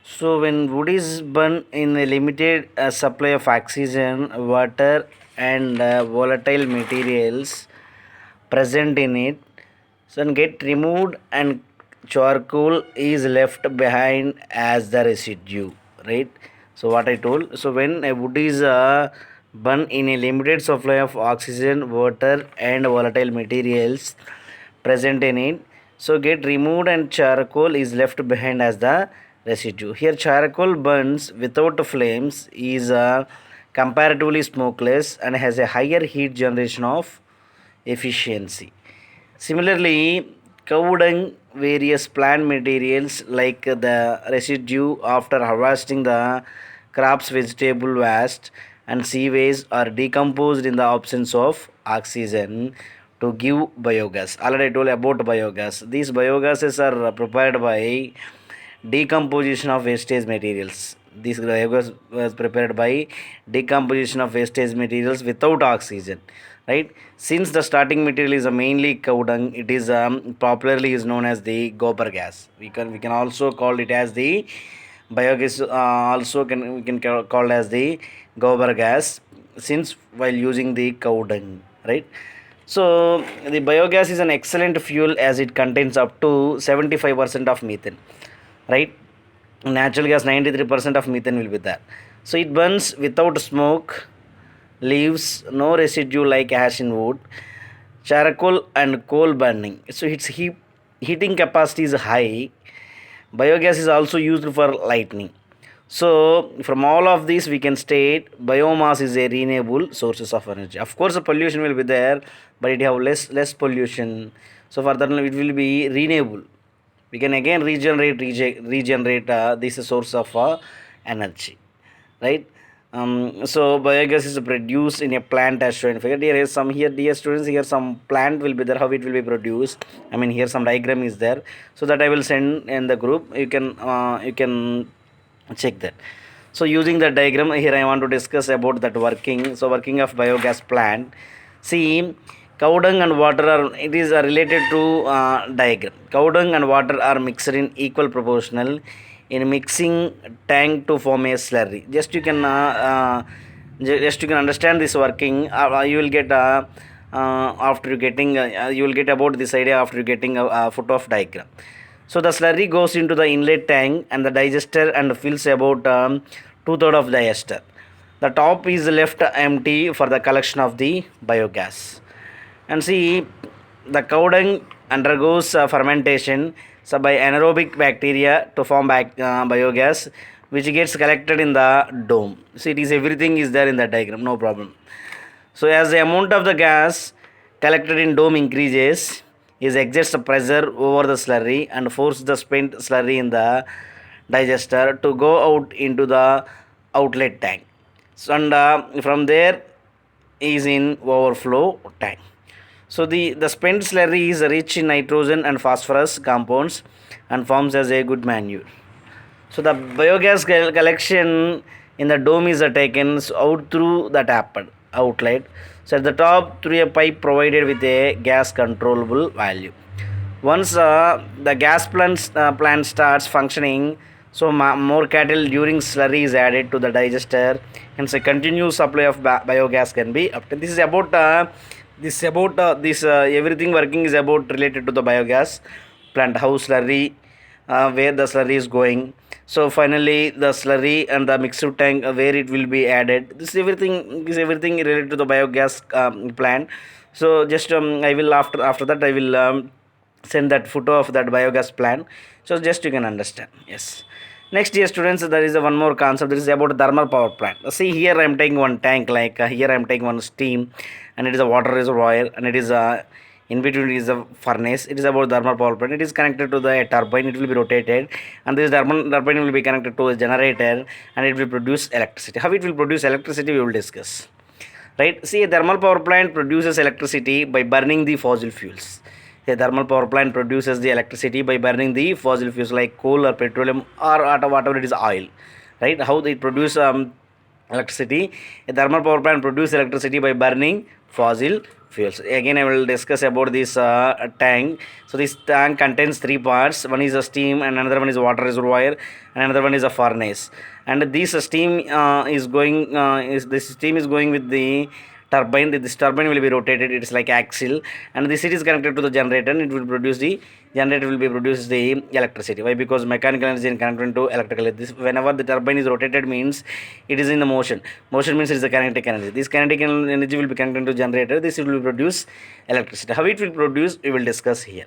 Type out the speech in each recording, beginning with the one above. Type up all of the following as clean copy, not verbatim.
So when wood is burned in a limited supply of oxygen, water, and volatile materials present in it, so get removed and charcoal is left behind as the residue, right? So what I told. So when a wood is burned in a limited supply of oxygen, water, and volatile materials present in it, so get removed and charcoal is left behind as the residue. Here charcoal burns without flames, is comparatively smokeless and has a higher heat generation of efficiency. Similarly, cow dung, various plant materials like the residue after harvesting the crops, vegetable waste, and sewage are decomposed in the absence of oxygen to give biogas. Already I told about biogas. These biogases are prepared by decomposition of wastage materials. This biogas was prepared by decomposition of wastage materials without oxygen, right? Since the starting material is mainly cow dung, it is popularly is known as the gobar gas. We can also call it as the biogas. Also can we can call as the gobar gas, since while using the cow dung, right? So the biogas is an excellent fuel as it contains up to 75% of methane, right? Natural gas 93% of methane will be there. So it burns without smoke, leaves no residue like ash in wood, charcoal and coal burning. So its heating capacity is high. Biogas is also used for lighting. So from all of this we can state biomass is a renewable sources of energy. Of course the pollution will be there, but it have less pollution. So further it will be renewable. We can again regenerate this source of energy, right? So biogas is produced in a plant as shown in figure. Here is some here, dear students, here some plant will be there, how it will be produced. I mean here some diagram is there, so that I will send in the group. You can check that. So using the diagram here I want to discuss about that working. So working of biogas plant. See, cow dung and water are, it is related to diagram. Cow dung and water are mixed in equal proportional in mixing tank to form a slurry. Just you can understand this working. You will get after getting you will get about this idea after getting a foot of diagram. So the slurry goes into the inlet tank and the digester and fills about two-thirds of the digester. The top is left empty for the collection of the biogas. And see, the cow dung undergoes fermentation, so by anaerobic bacteria to form biogas, which gets collected in the dome. So it is everything is there in the diagram, no problem. So as the amount of the gas collected in dome increases, is exerts pressure over the slurry and force the spent slurry in the digester to go out into the outlet tank. So and from there is in overflow tank. So the spent slurry is rich in nitrogen and phosphorus compounds and forms as a good manure. So the biogas collection in the dome is taken out through the tap outlet. So at the top through a pipe provided with a gas controllable valve. Once the gas plant starts functioning, so more cattle during slurry is added to the digester, and so continuous supply of biogas can be obtained. This everything working is about related to the biogas plant, how slurry, where the slurry is going. So finally the slurry and the mixer tank, where it will be added. This everything related to the biogas plant. So just I will after that I will send that photo of that biogas plant, so just you can understand. Yes. Next, dear students, there is one more concept. This is about thermal power plant. See here I am taking one tank, like here I am taking one steam, and it is a water reservoir, and it is in between is a furnace. It is about thermal power plant. It is connected to the turbine. It will be rotated, and this turbine will be connected to a generator, and it will produce electricity. How it will produce electricity, we will discuss. Right? See, a thermal power plant produces electricity by burning the fossil fuels. A thermal power plant produces the electricity by burning the fossil fuels like coal or petroleum or whatever it is, oil. Right? How they produce electricity? A thermal power plant produces electricity by burning fossil fuels. Again, I will discuss about this tank. So this tank contains three parts. One is a steam, and another one is a water reservoir, and another one is a furnace. And this steam is going. Is this steam is going with the turbine. This turbine will be rotated. It is like axle, and this it is connected to the generator. And it will produce the generator will be produce the electricity. Why? Because mechanical energy is connected to electrical. This whenever the turbine is rotated means it is in the motion. Motion means it is the kinetic energy. This kinetic energy will be connected to generator. This will produce electricity. How it will produce, we will discuss here.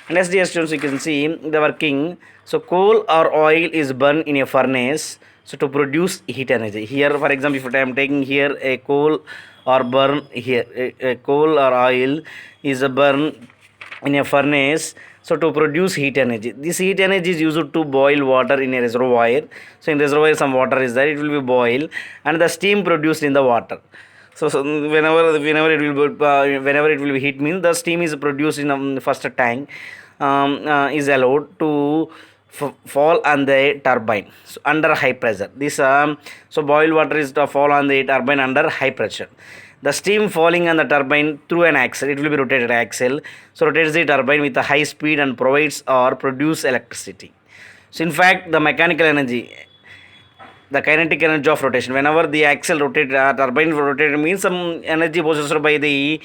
And as dear students, you can see the working. So coal or oil is burned in a furnace. So to produce heat energy. Here, for example, if I am taking here a coal or burn here, a coal or oil is a burn in a furnace. So to produce heat energy, this heat energy is used to boil water in a reservoir. So in reservoir some water is there, it will be boil, and the steam produced in the water. So whenever it will be heat means the steam is produced in first tank, is allowed to fall on the turbine, so under high pressure. This so boiled water is to fall on the turbine under high pressure. The steam falling on the turbine through an axle, it will be rotated axle, so rotates the turbine with a high speed and provides or produce electricity. So in fact the mechanical energy, the kinetic energy of rotation, whenever the axle rotate, turbine rotated means some energy possessed by the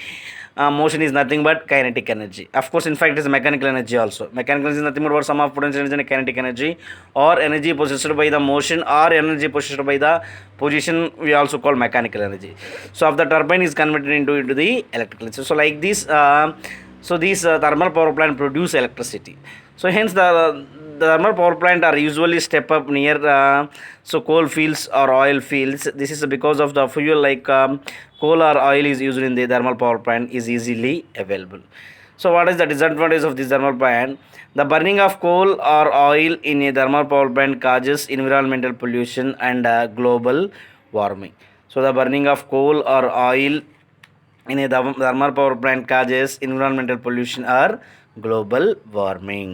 motion is nothing but kinetic energy. Of course, in fact, it is mechanical energy also. Mechanical energy is nothing but sum of potential energy and kinetic energy, or energy possessed by the motion, or energy possessed by the position, we also call mechanical energy. So of the turbine is converted into the electrical energy. So like this, so these thermal power plant produce electricity. So hence the thermal power plant are usually step up near so coal fields or oil fields. This is because of the fuel like coal or oil is used in the thermal power plant is easily available. So what is the disadvantage of this thermal plant? The burning of coal or oil in a thermal power plant causes environmental pollution and global warming. So the burning of coal or oil in a thermal power plant causes environmental pollution or global warming.